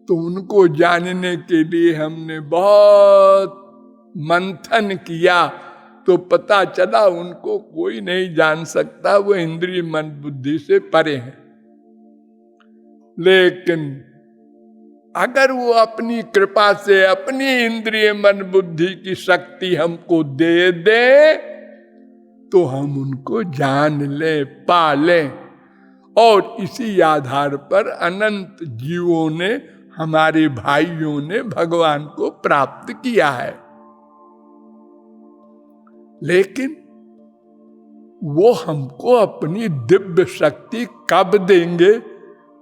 तो उनको जानने के लिए हमने बहुत मंथन किया, तो पता चला उनको कोई नहीं जान सकता, वो इंद्रिय मन बुद्धि से परे हैं। लेकिन अगर वो अपनी कृपा से अपनी इंद्रिय मन बुद्धि की शक्ति हमको दे दे, तो हम उनको जान लें, पा लें। और इसी आधार पर अनंत जीवों ने, हमारे भाइयों ने भगवान को प्राप्त किया है। लेकिन वो हमको अपनी दिव्य शक्ति कब देंगे,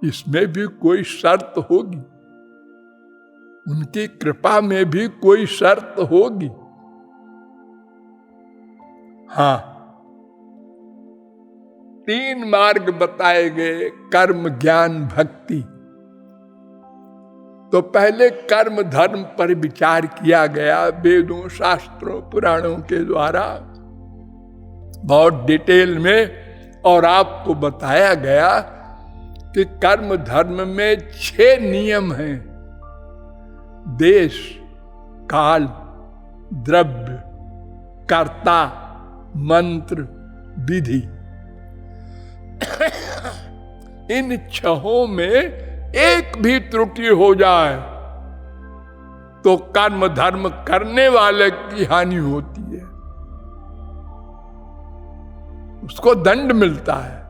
इसमें भी कोई शर्त होगी, उनकी कृपा में भी कोई शर्त होगी। हाँ, 3 मार्ग बताए गए, कर्म ज्ञान भक्ति। तो पहले कर्म धर्म पर विचार किया गया वेदों शास्त्रों पुराणों के द्वारा बहुत डिटेल में, और आपको बताया गया कि कर्म धर्म में 6 नियम हैं। देश, काल, द्रव्य, कर्ता, मंत्र, विधि। इन 6 में एक भी त्रुटि हो जाए तो कर्म धर्म करने वाले की हानि होती है, उसको दंड मिलता है।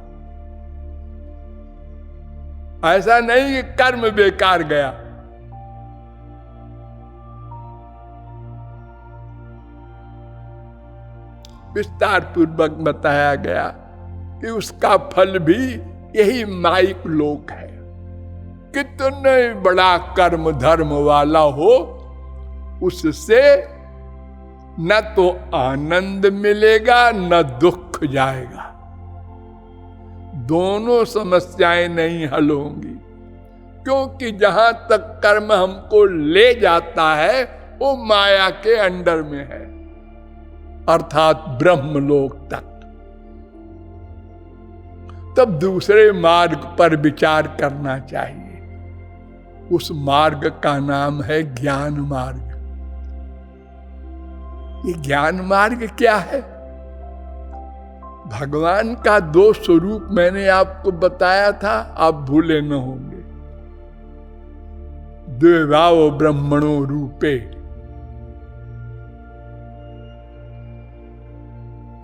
ऐसा नहीं कि कर्म बेकार गया। विस्तार पूर्वक बताया गया कि उसका फल भी यही माइक लोक है। कितने बड़ा कर्म धर्म वाला हो, उससे न तो आनंद मिलेगा न दुख जाएगा, दोनों समस्याएं नहीं हल होंगी। क्योंकि जहां तक कर्म हमको ले जाता है वो माया के अंडर में है, अर्थात ब्रह्मलोक तक। तब दूसरे मार्ग पर विचार करना चाहिए। उस मार्ग का नाम है ज्ञान मार्ग। ये ज्ञान मार्ग क्या है? भगवान का 2 स्वरूप मैंने आपको बताया था, आप भूले न होंगे। द्वैभाव ब्रह्मणो रूपे,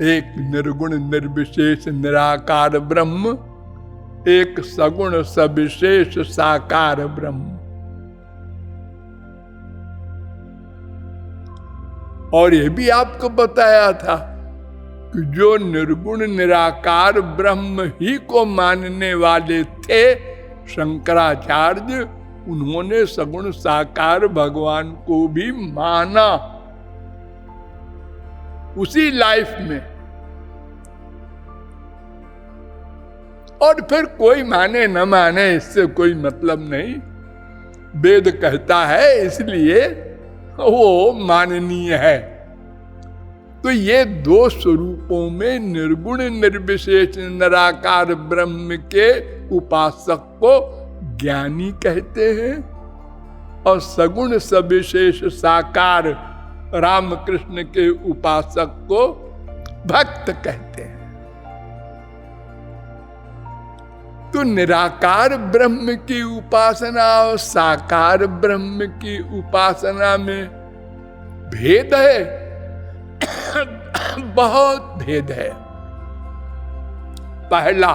एक निर्गुण निर्विशेष निराकार ब्रह्म, एक सगुण सविशेष साकार ब्रह्म। और यह भी आपको बताया था कि जो निर्गुण निराकार ब्रह्म ही को मानने वाले थे शंकराचार्य, उन्होंने सगुण साकार भगवान को भी माना उसी लाइफ में। और फिर कोई माने न माने इससे कोई मतलब नहीं, वेद कहता है इसलिए वो माननीय है। तो ये 2 स्वरूपों में निर्गुण निर्विशेष निराकार ब्रह्म के उपासक को ज्ञानी कहते हैं, और सगुण सविशेष साकार रामकृष्ण के उपासक को भक्त कहते हैं। तो निराकार ब्रह्म की उपासना और साकार ब्रह्म की उपासना में भेद है, बहुत भेद है। पहला,